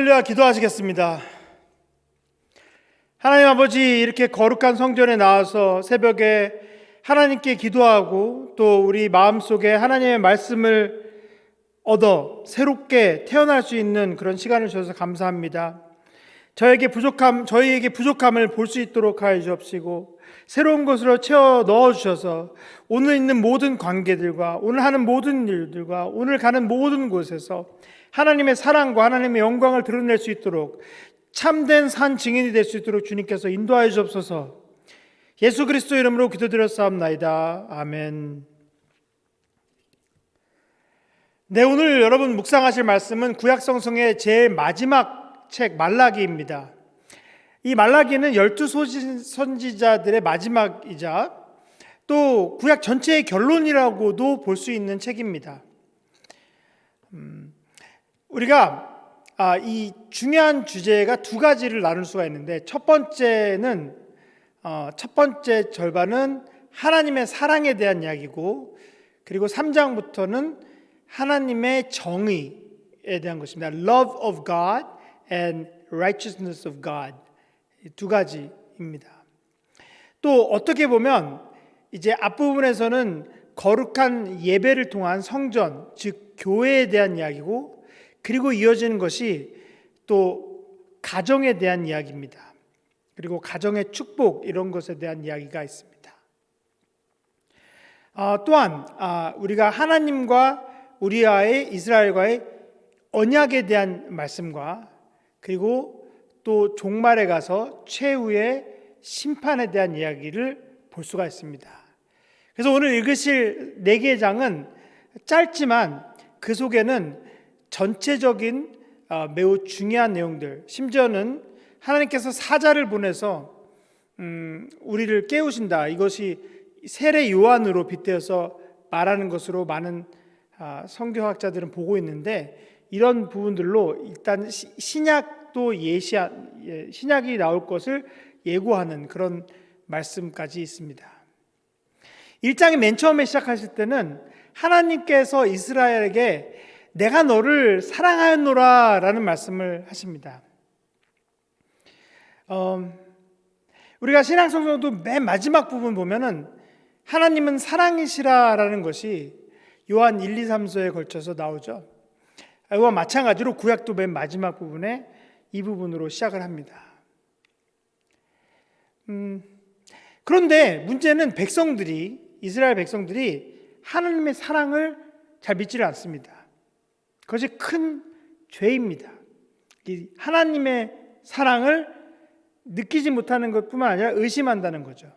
올려 기도하시겠습니다. 하나님 아버지, 이렇게 거룩한 성전에 나와서 새벽에 하나님께 기도하고 또 우리 마음속에 하나님의 말씀을 얻어 새롭게 태어날 수 있는 그런 시간을 주셔서 감사합니다. 저희에게 부족함을 볼 수 있도록 하여 주옵시고 새로운 것으로 채워 넣어 주셔서 오늘 있는 모든 관계들과 오늘 하는 모든 일들과 오늘 가는 모든 곳에서 하나님의 사랑과 하나님의 영광을 드러낼 수 있도록 참된 산 증인이 될 수 있도록 주님께서 인도하여 주옵소서. 예수 그리스도 이름으로 기도드렸사옵나이다. 아멘. 네, 오늘 여러분 묵상하실 말씀은 구약성경의 제일 마지막 책 말라기입니다. 이 말라기는 12 선지자들의 마지막이자 또 구약 전체의 결론이라고도 볼 수 있는 책입니다. 우리가 이 중요한 주제가 두 가지를 나눌 수가 있는데, 첫 번째 절반은 하나님의 사랑에 대한 이야기고, 그리고 3장부터는 하나님의 정의에 대한 것입니다. Love of God and righteousness of God, 두 가지입니다. 또 어떻게 보면 이제 앞부분에서는 거룩한 예배를 통한 성전, 즉 교회에 대한 이야기고, 그리고 이어지는 것이 또 가정에 대한 이야기입니다. 그리고 가정의 축복, 이런 것에 대한 이야기가 있습니다. 또한 우리가 하나님과 우리와의 이스라엘과의 언약에 대한 말씀과, 그리고 또 종말에 가서 최후의 심판에 대한 이야기를 볼 수가 있습니다. 그래서 오늘 읽으실 4개의 장은 짧지만 그 속에는 전체적인 매우 중요한 내용들, 심지어는 하나님께서 사자를 보내서 우리를 깨우신다, 이것이 세례 요한으로 빗대어서 말하는 것으로 많은 성경학자들은 보고 있는데, 이런 부분들로 일단 신약도 신약이 나올 것을 예고하는 그런 말씀까지 있습니다. 1장이 맨 처음에 시작하실 때는 하나님께서 이스라엘에게 내가 너를 사랑하였노라 라는 말씀을 하십니다. 우리가 신약성경도 맨 마지막 부분 보면은 하나님은 사랑이시라 라는 것이 요한 1, 2, 3서에 걸쳐서 나오죠. 이와 마찬가지로 구약도 맨 마지막 부분에 이 부분으로 시작을 합니다. 그런데 문제는 이스라엘 백성들이 하나님의 사랑을 잘 믿지를 않습니다. 그것이 큰 죄입니다. 하나님의 사랑을 느끼지 못하는 것뿐만 아니라 의심한다는 거죠.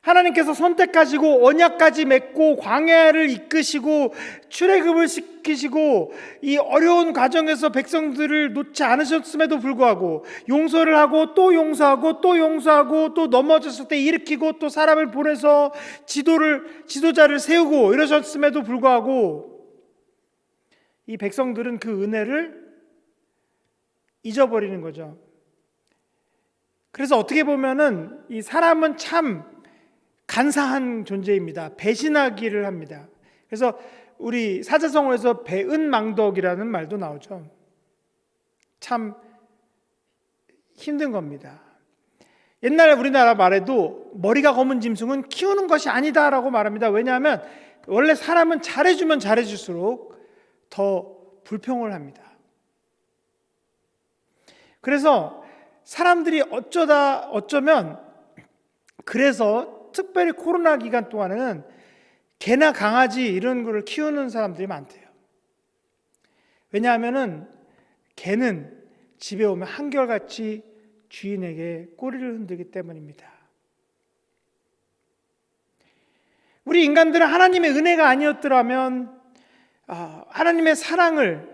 하나님께서 선택하시고 언약까지 맺고 광야를 이끄시고 출애굽을 시키시고 이 어려운 과정에서 백성들을 놓지 않으셨음에도 불구하고 용서를 하고 또 용서하고 또 용서하고 또 넘어졌을 때 일으키고 또 사람을 보내서 지도자를 세우고 이러셨음에도 불구하고 이 백성들은 그 은혜를 잊어버리는 거죠. 그래서 어떻게 보면은 이 사람은 참 간사한 존재입니다. 배신하기를 합니다. 그래서 우리 사자성어에서 배은망덕이라는 말도 나오죠. 참 힘든 겁니다. 옛날 우리나라 말에도 머리가 검은 짐승은 키우는 것이 아니다라고 말합니다. 왜냐하면 원래 사람은 잘해주면 잘해줄수록 더 불평을 합니다. 그래서 사람들이 어쩌면 그래서 특별히 코로나 기간 동안에는 개나 강아지 이런 거를 키우는 사람들이 많대요. 왜냐하면은 개는 집에 오면 한결같이 주인에게 꼬리를 흔들기 때문입니다. 우리 인간들은 하나님의 은혜가 아니었더라면 하나님의 사랑을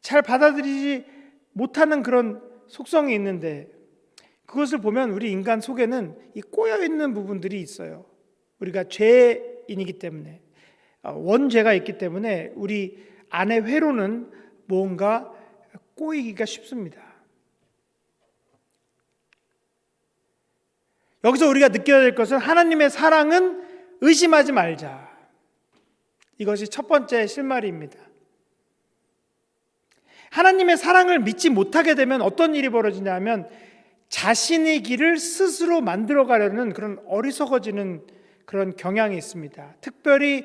잘 받아들이지 못하는 그런 속성이 있는데, 그것을 보면 우리 인간 속에는 이 꼬여있는 부분들이 있어요. 우리가 죄인이기 때문에, 원죄가 있기 때문에 우리 안의 회로는 뭔가 꼬이기가 쉽습니다. 여기서 우리가 느껴야 될 것은 하나님의 사랑은 의심하지 말자. 이것이 첫 번째 실마리입니다. 하나님의 사랑을 믿지 못하게 되면 어떤 일이 벌어지냐면 자신의 길을 스스로 만들어가려는 그런 어리석어지는 그런 경향이 있습니다. 특별히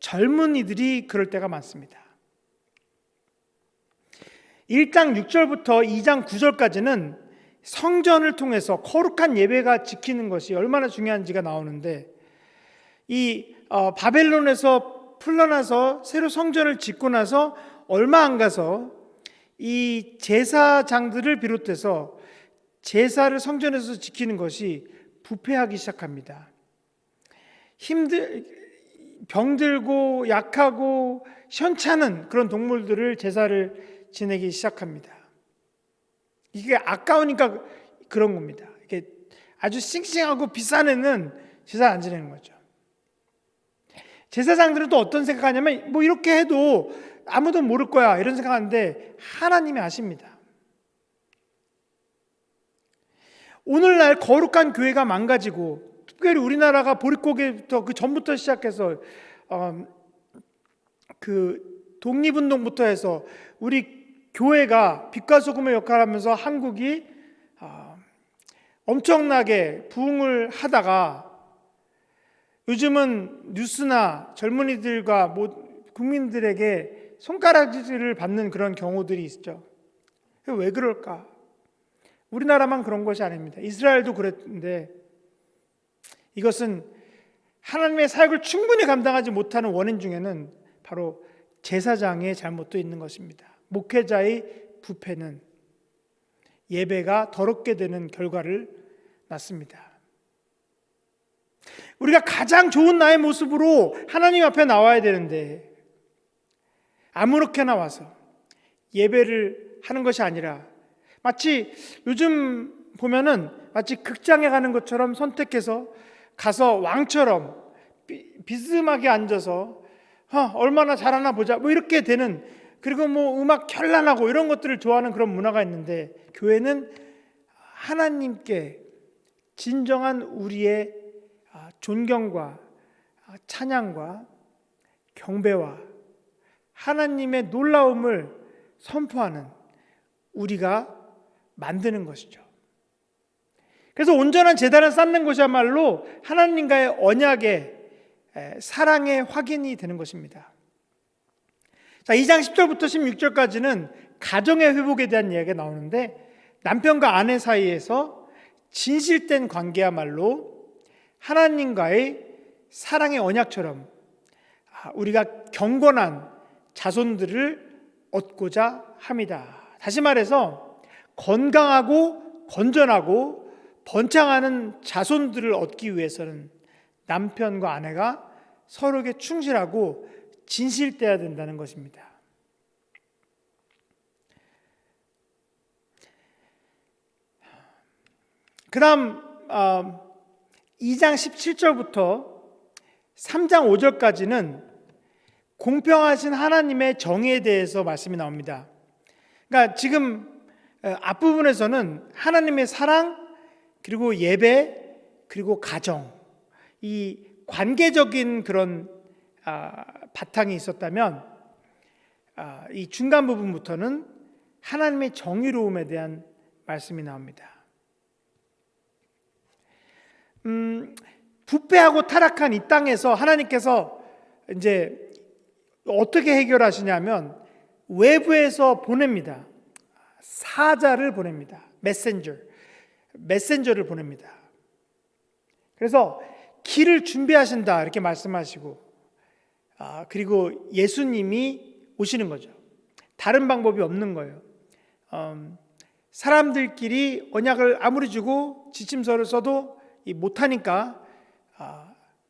젊은이들이 그럴 때가 많습니다. 1장 6절부터 2장 9절까지는 성전을 통해서 거룩한 예배가 지키는 것이 얼마나 중요한지가 나오는데, 이 바벨론에서 풀려나서 새로 성전을 짓고 나서 얼마 안 가서 이 제사장들을 비롯해서 제사를 성전에서 지키는 것이 부패하기 시작합니다. 병들고 약하고 현찮은 그런 동물들을 제사를 지내기 시작합니다. 이게 아까우니까 그런 겁니다. 이게 아주 싱싱하고 비싼 애는 제사 안 지내는 거죠. 제사장들은 또 어떤 생각하냐면 뭐 이렇게 해도 아무도 모를 거야 이런 생각하는데 하나님이 아십니다. 오늘날 거룩한 교회가 망가지고, 특별히 우리나라가 보릿고개부터 그 전부터 시작해서 그 독립운동부터 해서 우리 교회가 빛과 소금의 역할을 하면서 한국이 엄청나게 부흥을 하다가 요즘은 뉴스나 젊은이들과 국민들에게 손가락질을 받는 그런 경우들이 있죠. 왜 그럴까? 우리나라만 그런 것이 아닙니다. 이스라엘도 그랬는데 이것은 하나님의 사역을 충분히 감당하지 못하는 원인 중에는 바로 제사장의 잘못도 있는 것입니다. 목회자의 부패는 예배가 더럽게 되는 결과를 낳습니다. 우리가 가장 좋은 나의 모습으로 하나님 앞에 나와야 되는데 아무렇게나 와서 예배를 하는 것이 아니라 마치 요즘 보면은 마치 극장에 가는 것처럼 선택해서 가서 왕처럼 비스듬하게 앉아서 얼마나 잘하나 보자 뭐 이렇게 되는, 그리고 뭐 음악 현란하고 이런 것들을 좋아하는 그런 문화가 있는데, 교회는 하나님께 진정한 우리의 존경과 찬양과 경배와 하나님의 놀라움을 선포하는 우리가 만드는 것이죠. 그래서 온전한 제단을 쌓는 것이야말로 하나님과의 언약의 사랑의 확인이 되는 것입니다. 자, 2장 10절부터 16절까지는 가정의 회복에 대한 이야기가 나오는데, 남편과 아내 사이에서 진실된 관계야말로 하나님과의 사랑의 언약처럼 우리가 경건한 자손들을 얻고자 합니다. 다시 말해서 건강하고 건전하고 번창하는 자손들을 얻기 위해서는 남편과 아내가 서로에게 충실하고 진실되어야 된다는 것입니다. 그 다음 2장 17절부터 3장 5절까지는 공평하신 하나님의 정의에 대해서 말씀이 나옵니다. 그러니까 지금 앞부분에서는 하나님의 사랑, 그리고 예배, 그리고 가정, 이 관계적인 그런 바탕이 있었다면, 이 중간 부분부터는 하나님의 정의로움에 대한 말씀이 나옵니다. 부패하고 타락한 이 땅에서 하나님께서 이제 어떻게 해결하시냐면 외부에서 보냅니다. 사자를 보냅니다. 메신저를 보냅니다. 그래서 길을 준비하신다 이렇게 말씀하시고, 그리고 예수님이 오시는 거죠. 다른 방법이 없는 거예요. 사람들끼리 언약을 아무리 주고 지침서를 써도 못하니까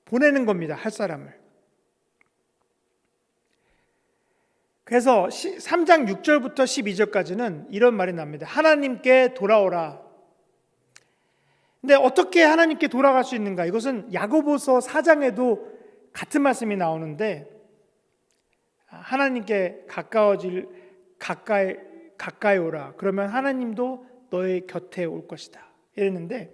보내는 겁니다. 할 사람을. 그래서 3장 6절부터 12절까지는 이런 말이 납니다. 하나님께 돌아오라. 근데 어떻게 하나님께 돌아갈 수 있는가? 이것은 야고보서 4장에도 같은 말씀이 나오는데, 하나님께 가까이 오라. 그러면 하나님도 너의 곁에 올 것이다. 이랬는데,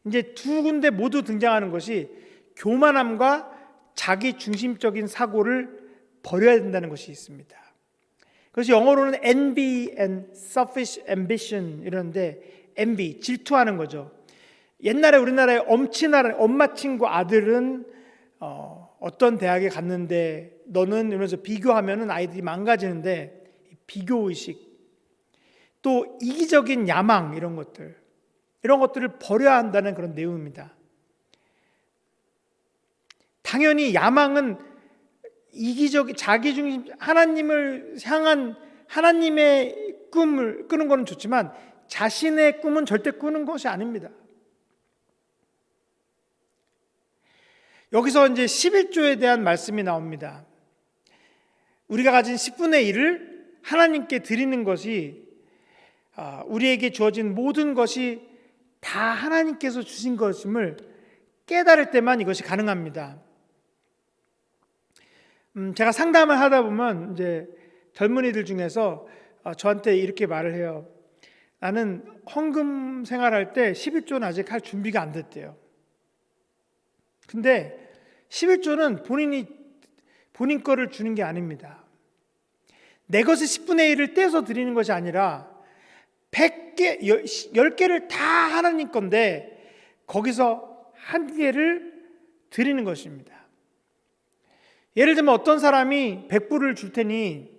이제 두 군데 모두 등장하는 것이 교만함과 자기 중심적인 사고를 버려야 된다는 것이 있습니다. 그래서 영어로는 envy and selfish ambition 이러는데, envy, 질투하는 거죠. 옛날에 우리나라에 엄마 친구 아들은 어떤 대학에 갔는데 너는 이러면서 비교하면은 아이들이 망가지는데, 비교의식, 또 이기적인 야망, 이런 것들을 버려야 한다는 그런 내용입니다. 당연히 야망은 이기적인, 자기중심, 하나님을 향한 하나님의 꿈을 꾸는 것은 좋지만 자신의 꿈은 절대 꾸는 것이 아닙니다. 여기서 이제 11조에 대한 말씀이 나옵니다. 우리가 가진 10분의 1을 하나님께 드리는 것이, 우리에게 주어진 모든 것이 다 하나님께서 주신 것임을 깨달을 때만 이것이 가능합니다. 제가 상담을 하다 보면 이제 젊은이들 중에서 저한테 이렇게 말을 해요. 나는 헌금 생활할 때 11조는 아직 할 준비가 안 됐대요. 근데 11조는 본인 거를 주는 게 아닙니다. 내 것의 10분의 1을 떼서 드리는 것이 아니라 100개, 10개를 다 하나님 건데 거기서 1개를 드리는 것입니다. 예를 들면 어떤 사람이 100불을 줄 테니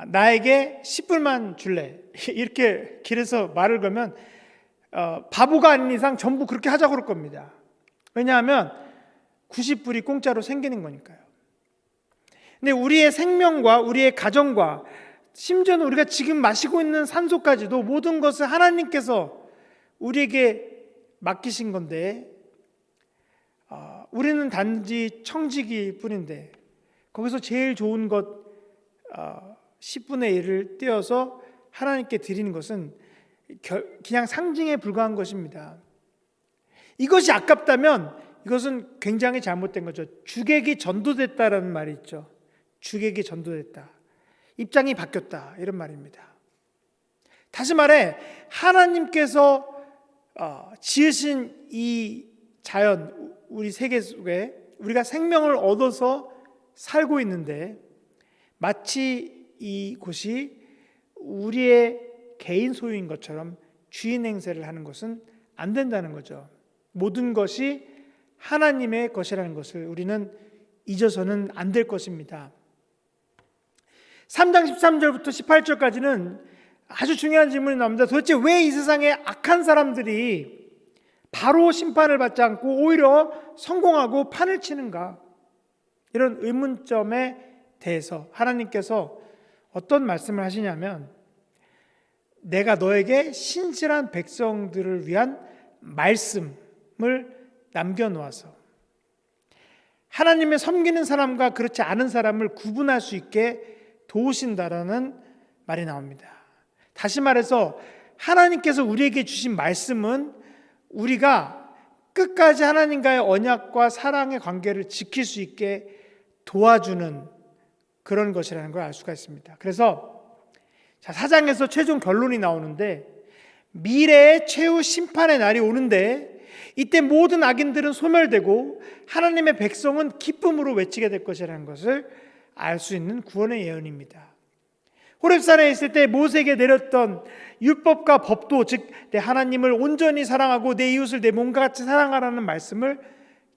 나에게 10불만 줄래? 이렇게 길에서 말을 걸면 바보가 아닌 이상 전부 그렇게 하자고 그럴 겁니다. 왜냐하면 90불이 공짜로 생기는 거니까요. 근데 우리의 생명과 우리의 가정과 심지어는 우리가 지금 마시고 있는 산소까지도 모든 것을 하나님께서 우리에게 맡기신 건데, 우리는 단지 청지기 뿐인데 거기서 제일 좋은 것 10분의 1을 떼어서 하나님께 드리는 것은 그냥 상징에 불과한 것입니다. 이것이 아깝다면 이것은 굉장히 잘못된 거죠. 주객이 전도됐다라는 말이 있죠. 주객이 전도됐다, 입장이 바뀌었다, 이런 말입니다. 다시 말해 하나님께서 지으신 이 자연, 우리 세계 속에 우리가 생명을 얻어서 살고 있는데 마치 이곳이 우리의 개인 소유인 것처럼 주인 행세를 하는 것은 안 된다는 거죠. 모든 것이 하나님의 것이라는 것을 우리는 잊어서는 안 될 것입니다. 3장 13절부터 18절까지는 아주 중요한 질문이 나옵니다. 도대체 왜 이 세상에 악한 사람들이 바로 심판을 받지 않고 오히려 성공하고 판을 치는가? 이런 의문점에 대해서 하나님께서 어떤 말씀을 하시냐면, 내가 너에게 신실한 백성들을 위한 말씀을 남겨놓아서 하나님의 섬기는 사람과 그렇지 않은 사람을 구분할 수 있게 도우신다라는 말이 나옵니다. 다시 말해서 하나님께서 우리에게 주신 말씀은 우리가 끝까지 하나님과의 언약과 사랑의 관계를 지킬 수 있게 도와주는 그런 것이라는 걸 알 수가 있습니다. 그래서 4장에서 최종 결론이 나오는데, 미래의 최후 심판의 날이 오는데 이때 모든 악인들은 소멸되고 하나님의 백성은 기쁨으로 외치게 될 것이라는 것을 알 수 있는 구원의 예언입니다. 호렙산에 있을 때 모세에게 내렸던 율법과 법도, 즉 내 하나님을 온전히 사랑하고 내 이웃을 내 몸과 같이 사랑하라는 말씀을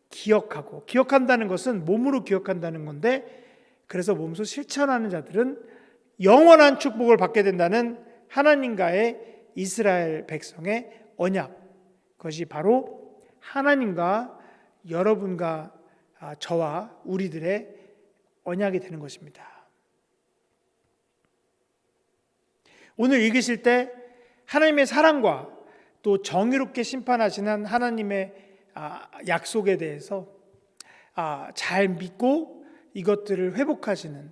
기억한다는 것은 몸으로 기억한다는 건데, 그래서 몸소 실천하는 자들은 영원한 축복을 받게 된다는 하나님과의 이스라엘 백성의 언약, 그것이 바로 하나님과 여러분과 저와 우리들의 언약이 되는 것입니다. 오늘 읽으실 때 하나님의 사랑과 또 정의롭게 심판하시는 하나님의 약속에 대해서 잘 믿고 이것들을 회복하시는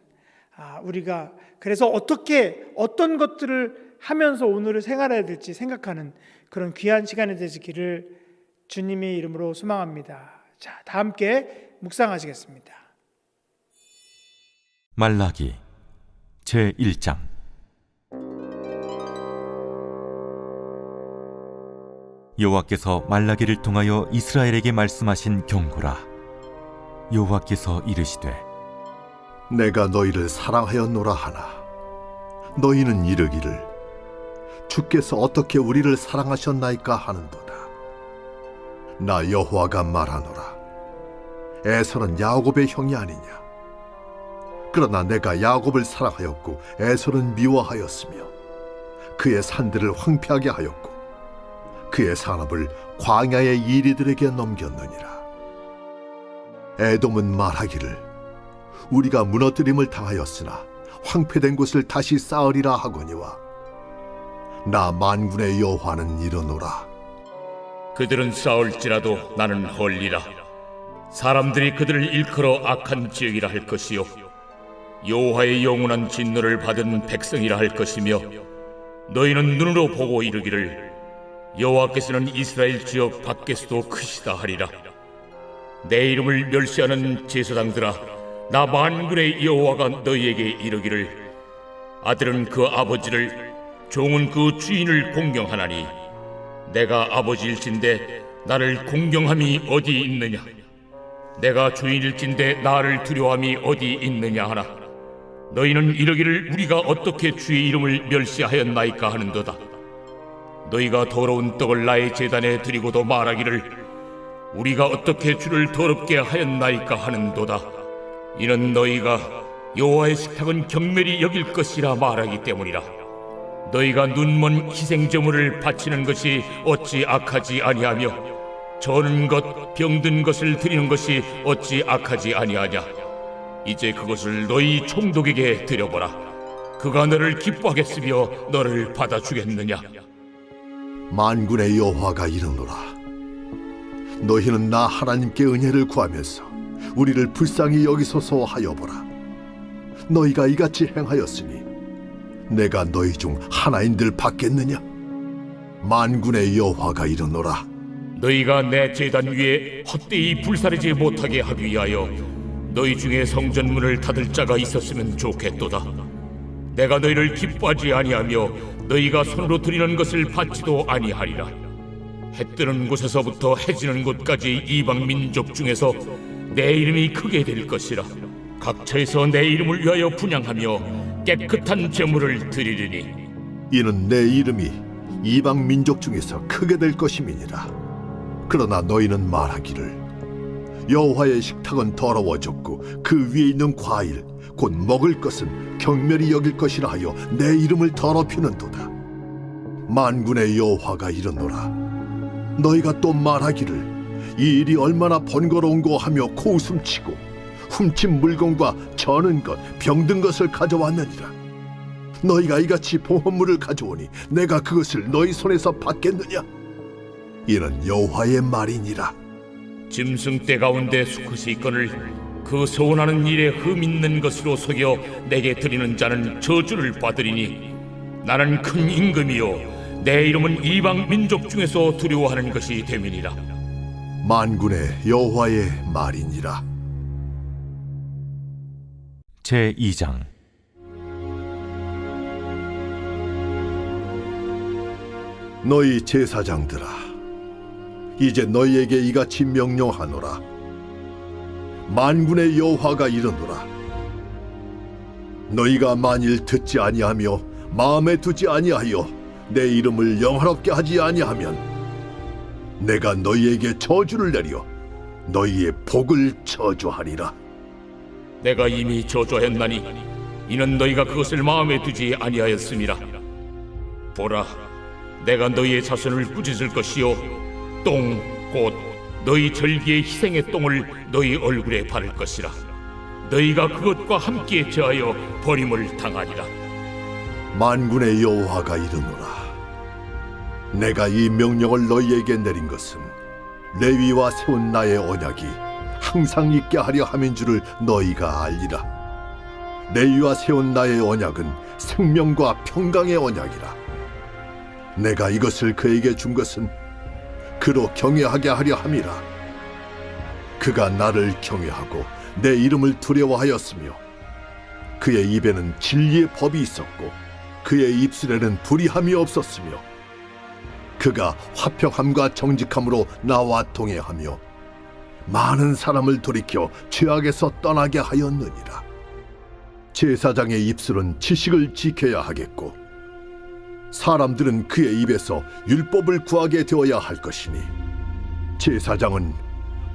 우리가, 그래서 어떤 것들을 하면서 오늘을 생활해야 될지 생각하는 그런 귀한 시간이 되시기를 주님의 이름으로 소망합니다. 자, 다 함께 묵상하시겠습니다. 말라기 제1장. 여호와께서 말라기를 통하여 이스라엘에게 말씀하신 경고라. 여호와께서 이르시되 내가 너희를 사랑하였노라 하나 너희는 이르기를 주께서 어떻게 우리를 사랑하셨나이까 하는도다. 나 여호와가 말하노라. 에서는 야곱의 형이 아니냐. 그러나 내가 야곱을 사랑하였고 에서는 미워하였으며 그의 산들을 황폐하게 하였고 그의 산업을 광야의 이리들에게 넘겼느니라. 에돔은 말하기를 우리가 무너뜨림을 당하였으나 황폐된 곳을 다시 쌓으리라 하거니와 나 만군의 여호와는 이르노라. 그들은 싸울지라도 나는 헐리라. 사람들이 그들을 일컬어 악한 지역이라 할 것이요 여호와의 영원한 진노를 받은 백성이라 할 것이며 너희는 눈으로 보고 이르기를 여호와께서는 이스라엘 지역 밖에서도 크시다 하리라. 내 이름을 멸시하는 제사장들아, 나 만군의 여호와가 너희에게 이르기를 아들은 그 아버지를 종은 그 주인을 공경하나니 내가 아버지일진데 나를 공경함이 어디 있느냐. 내가 주인일진데 나를 두려워함이 어디 있느냐 하나 너희는 이르기를 우리가 어떻게 주의 이름을 멸시하였나이까 하는도다. 너희가 더러운 떡을 나의 제단에 드리고도 말하기를 우리가 어떻게 주를 더럽게 하였나이까 하는도다. 이는 너희가 여호와의 식탁은 경멸히 여길 것이라 말하기 때문이라. 너희가 눈먼 희생제물을 바치는 것이 어찌 악하지 아니하며 저는 것 병든 것을 드리는 것이 어찌 악하지 아니하냐. 이제 그것을 너희 총독에게 드려보라. 그가 너를 기뻐하겠으며 너를 받아주겠느냐. 만군의 여호와가 이르노라. 너희는 나 하나님께 은혜를 구하면서 우리를 불쌍히 여기소서 하여보라. 너희가 이같이 행하였으니 내가 너희 중 하나인들 받겠느냐. 만군의 여호와가 이르노라. 너희가 내 제단 위에 헛되이 불사르지 못하게 하기 위하여 너희 중에 성전문을 닫을 자가 있었으면 좋겠도다. 내가 너희를 기뻐하지 아니하며 너희가 손으로 드리는 것을 받지도 아니하리라. 해 뜨는 곳에서부터 해 지는 곳까지 이방 민족 중에서 내 이름이 크게 될 것이라. 각처에서 내 이름을 위하여 분향하며 깨끗한 제물을 드리리니 이는 내 이름이 이방 민족 중에서 크게 될 것임이니라. 그러나 너희는 말하기를 여호와의 식탁은 더러워졌고 그 위에 있는 과일 곧 먹을 것은 경멸히 여길 것이라 하여 내 이름을 더럽히는도다. 만군의 여호와가 이르노라. 너희가 또 말하기를 이 일이 얼마나 번거로운고 하며 코웃음치고 훔친 물건과 저는 것 병든 것을 가져왔느니라. 너희가 이같이 보험물을 가져오니 내가 그것을 너희 손에서 받겠느냐. 이는 여호와의 말이니라. 짐승 떼 가운데 수컷이 있거늘 그 소원하는 일에 흠 있는 것으로 속여 내게 드리는 자는 저주를 받으리니 나는 큰 임금이요 내 이름은 이방 민족 중에서 두려워하는 것이 됨이니라. 만군의 여호와의 말이니라. 제2장 너희 제사장들아, 이제 너희에게 이같이 명령하노라. 만군의 여호와가 이르노라. 너희가 만일 듣지 아니하며 마음에 두지 아니하여 내 이름을 영화롭게 하지 아니하면 내가 너희에게 저주를 내려 너희의 복을 저주하리라. 내가 이미 저주하였나니 이는 너희가 그것을 마음에 두지 아니하였음이라. 보라, 내가 너희의 자손을 꾸짖을 것이요 똥 곧 너희 절기의 희생의 똥을 너희 얼굴에 바를 것이라. 너희가 그것과 함께 제하여 버림을 당하리라. 만군의 여호와가 이르노라. 내가 이 명령을 너희에게 내린 것은 레위와 세운 나의 언약이 항상 있게 하려 함인 줄을 너희가 알리라. 레위와 세운 나의 언약은 생명과 평강의 언약이라. 내가 이것을 그에게 준 것은 그로 경외하게 하려 함이라. 그가 나를 경외하고 내 이름을 두려워하였으며 그의 입에는 진리의 법이 있었고 그의 입술에는 불의함이 없었으며 그가 화평함과 정직함으로 나와 동행하며 많은 사람을 돌이켜 죄악에서 떠나게 하였느니라. 제사장의 입술은 지식을 지켜야 하겠고 사람들은 그의 입에서 율법을 구하게 되어야 할 것이니 제사장은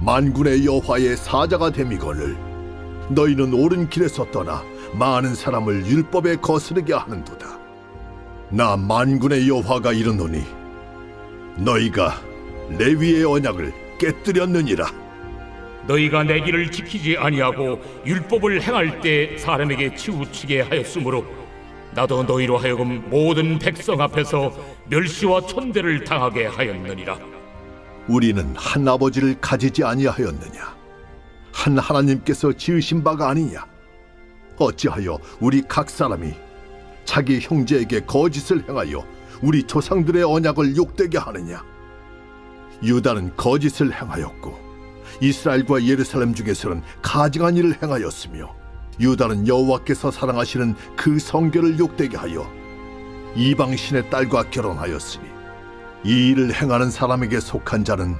만군의 여호와의 사자가 됨이거늘 너희는 옳은 길에서 떠나 많은 사람을 율법에 거스르게 하는도다. 나 만군의 여호와가 이르노니 너희가 레위의 언약을 깨뜨렸느니라. 너희가 내 길을 지키지 아니하고 율법을 행할 때 사람에게 치우치게 하였으므로 나도 너희로 하여금 모든 백성 앞에서 멸시와 천대를 당하게 하였느니라. 우리는 한 아버지를 가지지 아니하였느냐? 한 하나님께서 지으신 바가 아니냐? 어찌하여 우리 각 사람이 자기 형제에게 거짓을 행하여 우리 조상들의 언약을 욕되게 하느냐? 유다는 거짓을 행하였고 이스라엘과 예루살렘 중에서는 가증한 일을 행하였으며 유다는 여호와께서 사랑하시는 그 성결을 욕되게 하여 이방 신의 딸과 결혼하였으니 이 일을 행하는 사람에게 속한 자는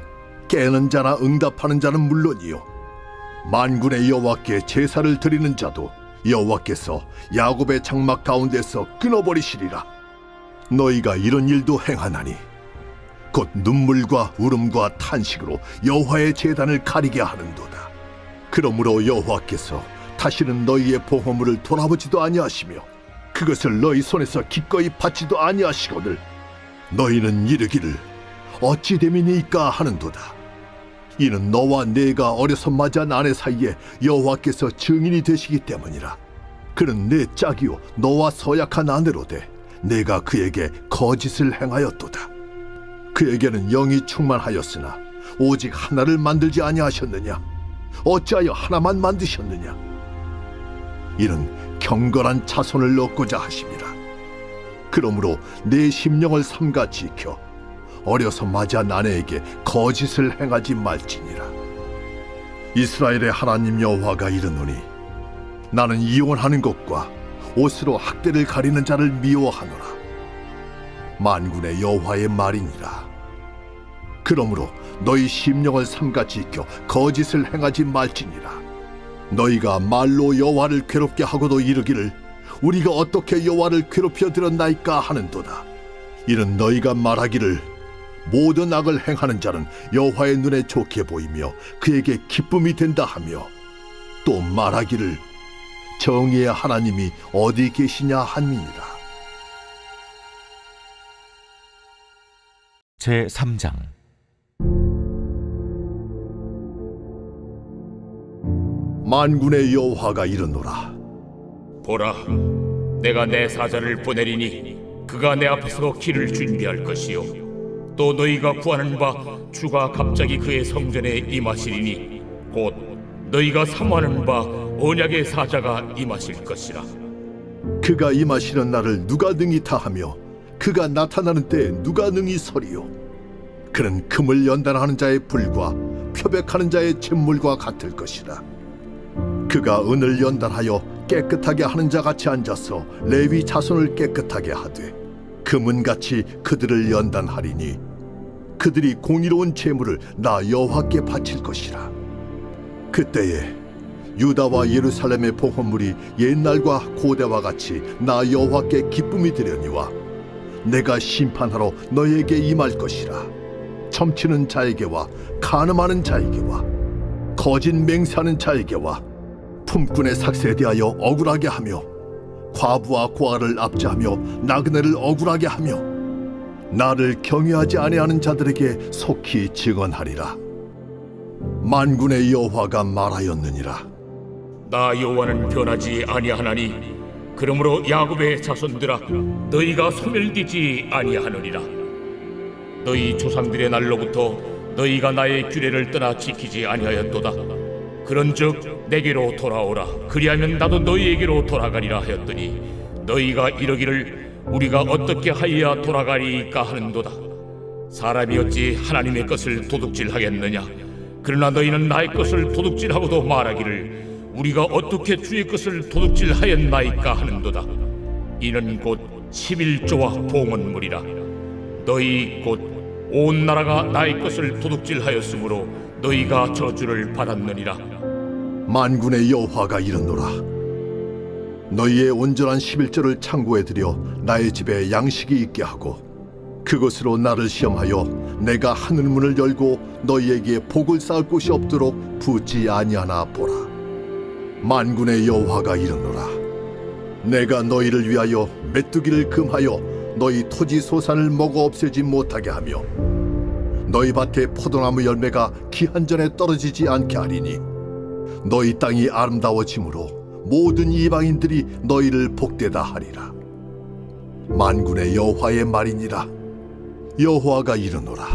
깨는 자나 응답하는 자는 물론이요 만군의 여호와께 제사를 드리는 자도 여호와께서 야곱의 장막 가운데서 끊어버리시리라. 너희가 이런 일도 행하나니 곧 눈물과 울음과 탄식으로 여호와의 제단을 가리게 하는도다. 그러므로 여호와께서 다시는 너희의 보호물을 돌아보지도 아니하시며 그것을 너희 손에서 기꺼이 받지도 아니하시거늘 너희는 이르기를 어찌 됨이니까 하는도다. 이는 너와 내가 어려서 맞이한 아내 사이에 여호와께서 증인이 되시기 때문이라. 그는 내 짝이요 너와 서약한 아내로 돼 내가 그에게 거짓을 행하였도다. 그에게는 영이 충만하였으나 오직 하나를 만들지 아니하셨느냐? 어찌하여 하나만 만드셨느냐? 이는 경건한 자손을 얻고자 하심이라. 그러므로 내 심령을 삼가 지켜 어려서 맞이한 아내에게 거짓을 행하지 말지니라. 이스라엘의 하나님 여호와가 이르노니 나는 이혼하는 것과 옷으로 학대를 가리는 자를 미워하노라. 만군의 여호와의 말이니라. 그러므로 너희 심령을 삼가 지켜 거짓을 행하지 말지니라. 너희가 말로 여호와를 괴롭게 하고도 이르기를 우리가 어떻게 여호와를 괴롭혀 드렸나이까 하는도다. 이는 너희가 말하기를 모든 악을 행하는 자는 여호와의 눈에 좋게 보이며 그에게 기쁨이 된다 하며 또 말하기를 정의의 하나님이 어디 계시냐 함이니라. 제 3장. 만군의 여호와가 이르노라. 보라, 내가 내 사자를 보내리니 그가 내 앞에서 길을 준비할 것이요 또 너희가 구하는 바 주가 갑자기 그의 성전에 임하시리니 곧 너희가 사모하는 바 언약의 사자가 임하실 것이라. 그가 임하시는 날을 누가 능히 다하며 그가 나타나는 때에 누가 능히 서리요. 그는 금을 연단하는 자의 불과 표백하는 자의 잿물과 같을 것이라. 그가 은을 연단하여 깨끗하게 하는 자 같이 앉아서 레위 자손을 깨끗하게 하되 금은같이 그들을 연단하리니 그들이 공의로운 제물을 나 여호와께 바칠 것이라. 그때에 유다와 예루살렘의 보헌물이 옛날과 고대와 같이 나 여호와께 기쁨이 되려니와 내가 심판하러 너에게 임할 것이라. 점치는 자에게와 간음하는 자에게와 거짓 맹세하는 자에게와 품꾼의 삭세에 대하여 억울하게 하며 과부와 고아를 압제하며 나그네를 억울하게 하며 나를 경외하지 아니하는 자들에게 속히 증언하리라. 만군의 여호와가 말하였느니라. 나 여호와는 변하지 아니하나니 그러므로 야곱의 자손들아 너희가 소멸되지 아니하느니라. 너희 조상들의 날로부터 너희가 나의 규례를 떠나 지키지 아니하였도다. 그런즉 내게로 돌아오라. 그리하면 나도 너희에게로 돌아가리라 하였더니 너희가 이러기를 우리가 어떻게 하여야 돌아가리까 하는도다. 사람이 어찌 하나님의 것을 도둑질하겠느냐. 그러나 너희는 나의 것을 도둑질하고도 말하기를 우리가 어떻게 주의 것을 도둑질하였나이까 하는도다. 이는 곧 11조와 봉헌물이라. 너희 곧 온 나라가 나의 것을 도둑질하였으므로 너희가 저주를 받았느니라. 만군의 여호와가 이르노라. 너희의 온전한 11조를 창고에 들여 나의 집에 양식이 있게 하고 그것으로 나를 시험하여 내가 하늘문을 열고 너희에게 복을 쌓을 곳이 없도록 붓지 아니하나 보라. 만군의 여호와가 이르노라. 내가 너희를 위하여 메뚜기를 금하여 너희 토지 소산을 먹어 없애지 못하게 하며 너희 밭에 포도나무 열매가 기한 전에 떨어지지 않게 하리니 너희 땅이 아름다워짐으로 모든 이방인들이 너희를 복되다 하리라. 만군의 여호와의 말이니라. 여호와가 이르노라.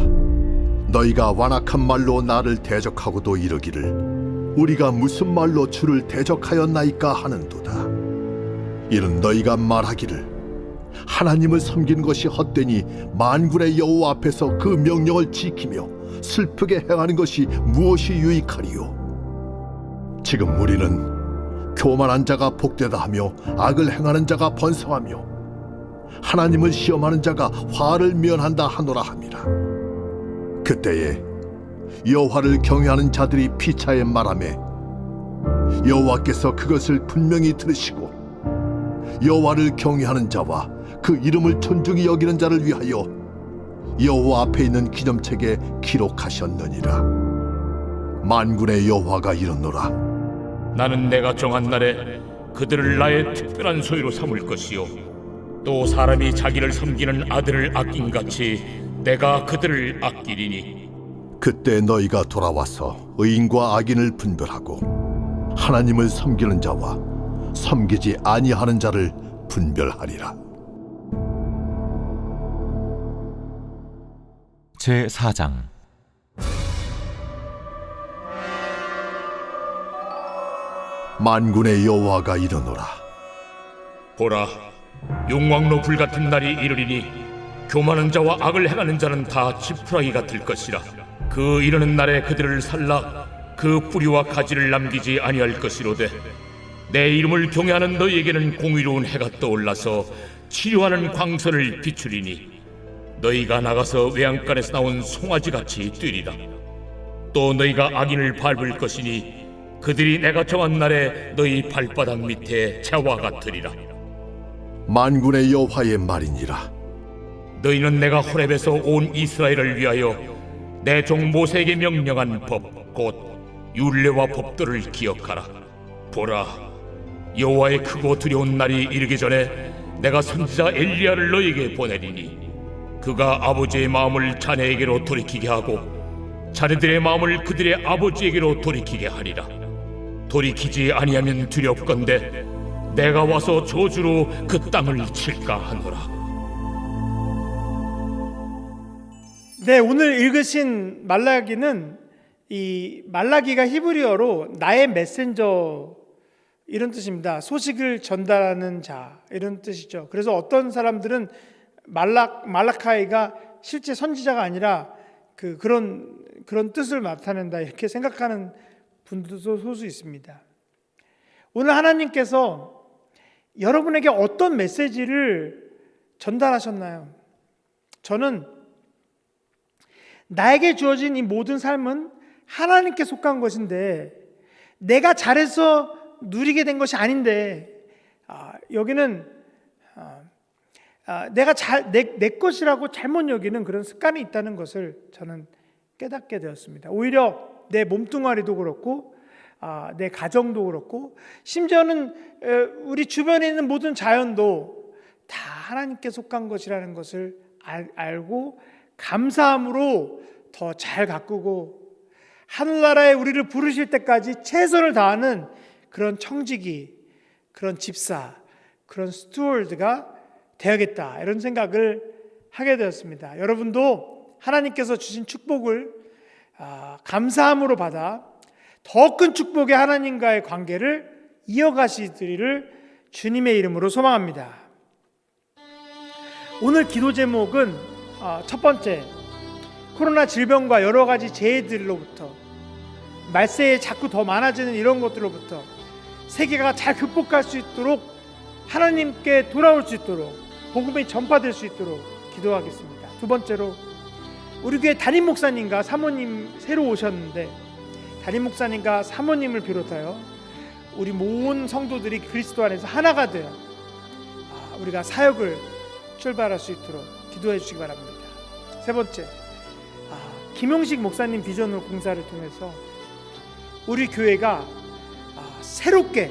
너희가 완악한 말로 나를 대적하고도 이르기를 우리가 무슨 말로 주를 대적하였나이까 하는도다. 이는 너희가 말하기를 하나님을 섬기는 것이 헛되니 만군의 여호와 앞에서 그 명령을 지키며 슬프게 행하는 것이 무엇이 유익하리요. 지금 우리는 교만한 자가 복되다 하며 악을 행하는 자가 번성하며 하나님을 시험하는 자가 화를 면한다 하노라 함이라. 그때에 여호와를 경외하는 자들이 피차에 말하매 여호와께서 그것을 분명히 들으시고 여호와를 경외하는 자와 그 이름을 존중히 여기는 자를 위하여 여호와 앞에 있는 기념책에 기록하셨느니라. 만군의 여호와가 이르노라. 나는 내가 정한 날에 그들을 나의 특별한 소유로 삼을 것이요 또 사람이 자기를 섬기는 아들을 아낀같이 내가 그들을 아끼리니 그때 너희가 돌아와서 의인과 악인을 분별하고 하나님을 섬기는 자와 섬기지 아니하는 자를 분별하리라. 제4장. 만군의 여호와가 이르노라. 보라, 용왕로 불같은 날이 이르리니 교만한 자와 악을 행하는 자는 다 지푸라기가 될 것이라. 그 이르는 날에 그들을 살라 그 뿌리와 가지를 남기지 아니할 것이로되 내 이름을 경외하는 너희에게는 공의로운 해가 떠올라서 치료하는 광선을 비추리니 너희가 나가서 외양간에서 나온 송아지같이 뛰리라. 또 너희가 악인을 밟을 것이니 그들이 내가 정한 날에 너희 발바닥 밑에 재와 같으리라. 만군의 여호와의 말이니라. 너희는 내가 호렙에서 온 이스라엘을 위하여 내 종 모세에게 명령한 법 곧 율례와 법도를 기억하라. 보라, 여호와의 크고 두려운 날이 이르기 전에 내가 선지자 엘리야를 너희에게 보내리니 그가 아버지의 마음을 자네에게로 돌이키게 하고 자네들의 마음을 그들의 아버지에게로 돌이키게 하리라. 돌이키지 아니하면 두렵건대 내가 와서 저주로 그 땅을 칠까 하노라. 네, 오늘 읽으신 말라기는 이 말라기가 히브리어로 나의 메신저 이런 뜻입니다. 소식을 전달하는 자 이런 뜻이죠. 그래서 어떤 사람들은 말라카이가 실제 선지자가 아니라 그런 뜻을 나타낸다 이렇게 생각하는 분들도 소수 있습니다. 오늘 하나님께서 여러분에게 어떤 메시지를 전달하셨나요? 저는 나에게 주어진 이 모든 삶은 하나님께 속한 것인데 내가 잘해서 누리게 된 것이 아닌데 여기는 내가 내 것이라고 잘못 여기는 그런 습관이 있다는 것을 저는 깨닫게 되었습니다. 오히려 내 몸뚱아리도 그렇고 내 가정도 그렇고 심지어는 우리 주변에 있는 모든 자연도 다 하나님께 속한 것이라는 것을 알고 감사함으로 더 잘 가꾸고 하늘나라에 우리를 부르실 때까지 최선을 다하는 그런 청지기, 그런 집사, 그런 스튜어드가 되어야겠다 이런 생각을 하게 되었습니다. 여러분도 하나님께서 주신 축복을 감사함으로 받아 더 큰 축복의 하나님과의 관계를 이어가시기를 주님의 이름으로 소망합니다. 오늘 기도 제목은 첫 번째, 코로나 질병과 여러 가지 재해들로부터 말세에 자꾸 더 많아지는 이런 것들로부터 세계가 잘 극복할 수 있도록 하나님께 돌아올 수 있도록 복음이 전파될 수 있도록 기도하겠습니다. 두 번째로 우리 교회 담임 목사님과 사모님 새로 오셨는데 담임 목사님과 사모님을 비롯하여 우리 모든 성도들이 그리스도 안에서 하나가 되어 우리가 사역을 출발할 수 있도록 기도해 주시기 바랍니다. 세 번째, 김용식 목사님 비전으로 공사를 통해서 우리 교회가 새롭게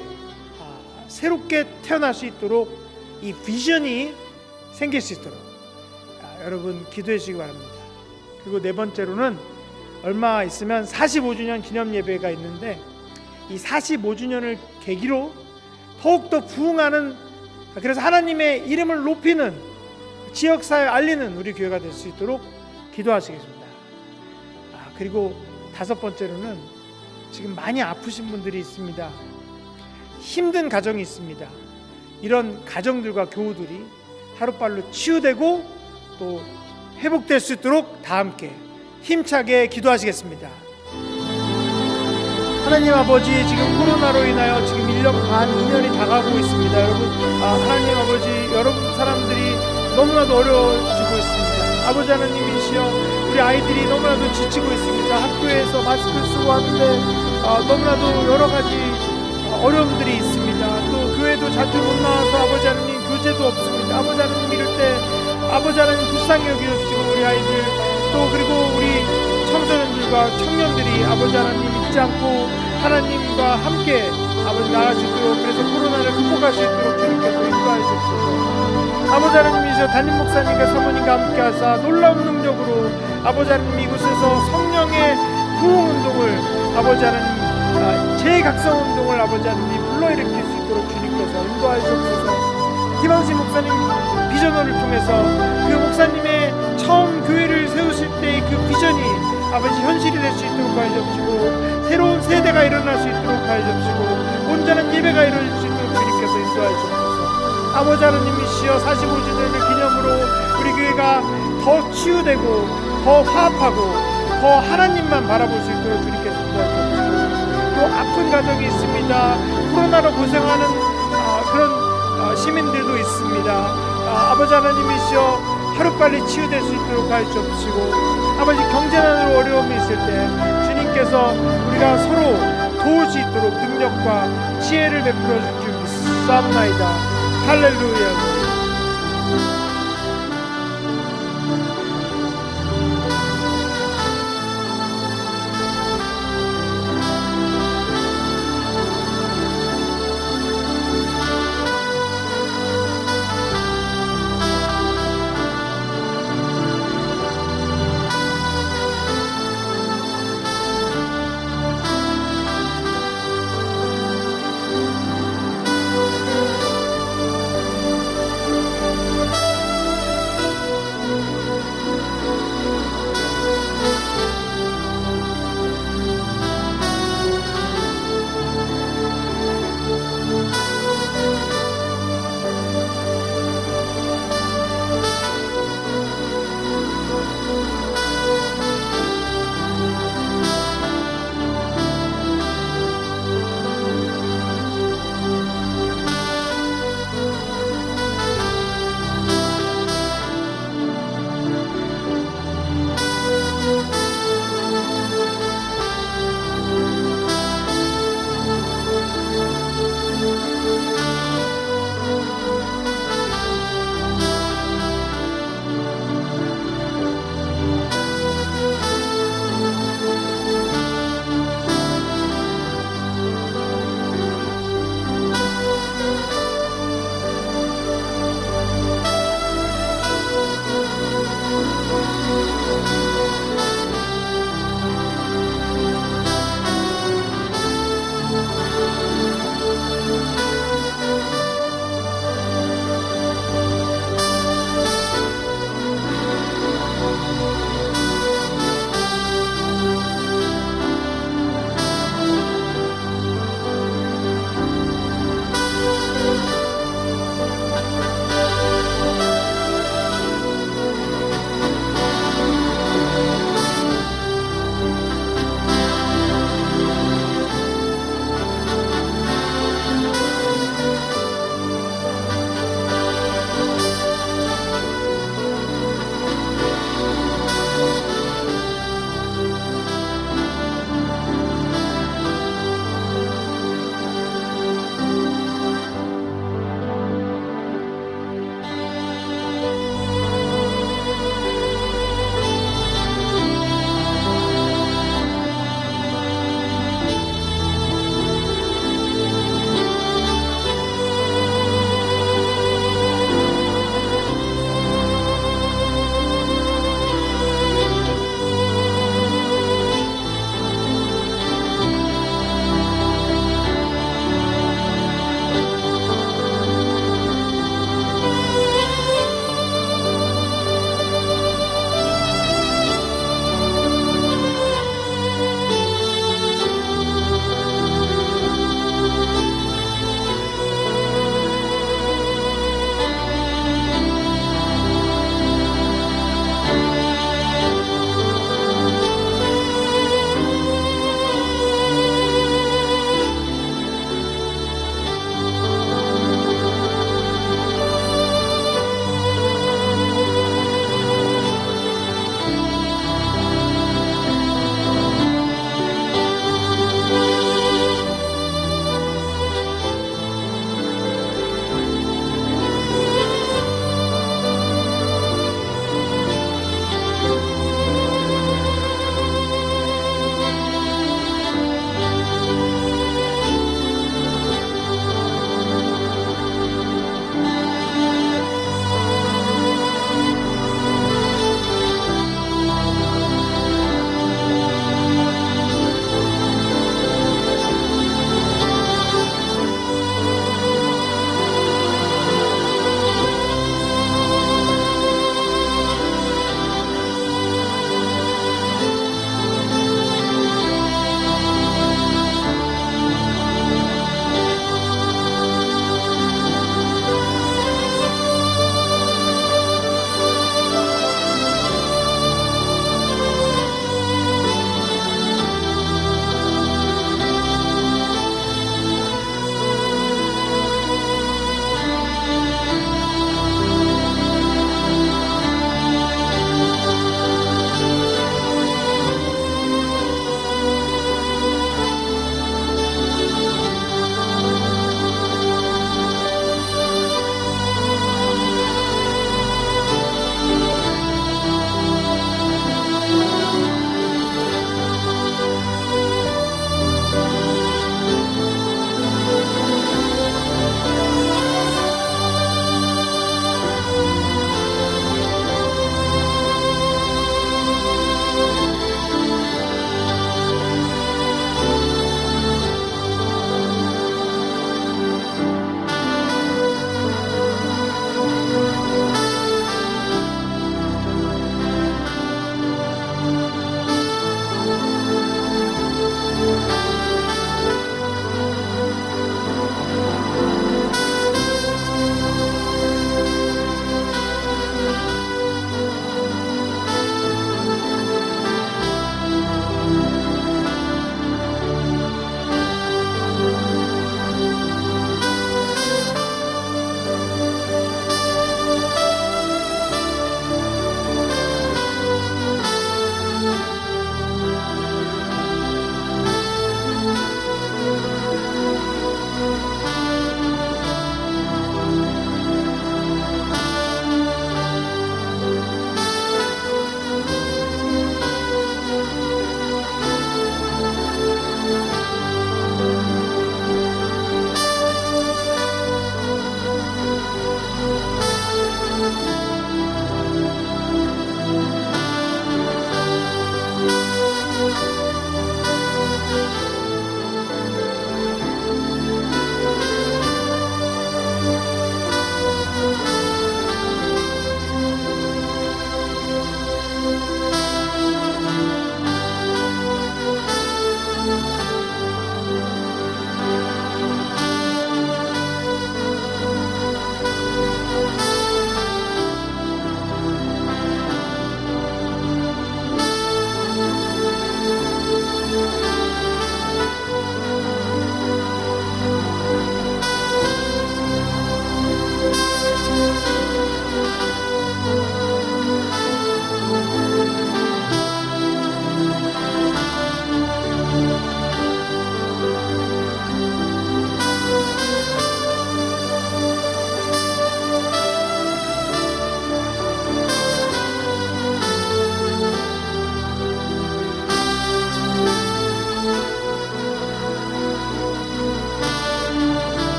태어날 수 있도록 이 비전이 생길 수 있도록 여러분 기도해 주시기 바랍니다. 그리고 네 번째로는 얼마 있으면 45주년 기념 예배가 있는데 이 45주년을 계기로 더욱더 부흥하는, 그래서 하나님의 이름을 높이는, 지역사회 알리는 우리 교회가 될 수 있도록 기도하시겠습니다. 그리고 다섯 번째로는 지금 많이 아프신 분들이 있습니다. 힘든 가정이 있습니다. 이런 가정들과 교우들이 하루빨리 치유되고 또 회복될 수 있도록 다 함께 힘차게 기도하시겠습니다. 하나님 아버지, 지금 코로나로 인하여 지금 1년 반, 2년이 다가고 있습니다. 여러분, 하나님 아버지, 여러분 사람들이 너무나도 어려워지고 있습니다. 아버지 하나님이시여, 우리 아이들이 너무나도 지치고 있습니다. 학교에서 마스크 쓰고 하는데 너무나도 여러 가지 어려움들이 있습니다. 또 교회도 자주 못 나와서 아버지 하나님 교재도 없습니다. 아버지 하나님 이럴 때 아버지 하나님 불쌍히 여겨주시고 우리 아이들 또 그리고 우리 청소년들과 청년들이 아버지 하나님 잊지 않고 하나님과 함께 아버지 나갈 수 있도록, 그래서 코로나를 극복할 수 있도록 주님께서 인도하여 주옵소서. 아버지 하나님이시여, 담임 목사님과 사모님과 함께 하사 놀라운 능력으로 아버지 하나님 이곳에서 성령의 부흥운동을 아버지 하나님 재각성운동을 아버지 하나님 불러일으킬 수 있도록 주님께서 인도하여 주옵소서. 김항식 목사님 비전원을 통해서 그 목사님의 처음 교회를 세우실 때의 그 비전이 아버지 현실이 될 수 있도록 하여 주옵시고, 새로운 세대가 일어날 수 있도록 하여 주옵시고, 온전한 예배가 이루어질 수 있도록 주님께서 인도하여 주옵소서. 아버지 하나님이시여, 45주년을 기념으로 우리 교회가 더 치유되고 더 화합하고 더 하나님만 바라볼 수 있도록 주님께서 인도하여 주옵시고, 또 아픈 가정이 있습니다. 코로나로 고생하는 그런 시민들도 있습니다. 아버지 하나님이시여, 하루빨리 치유될 수 있도록 하여 주옵시고, 아버지 경제난으로 어려움이 있을 때 주님께서 우리가 서로 도울 수 있도록 능력과 지혜를 베풀어 줄 줄 믿사옵나이다. 할렐루야.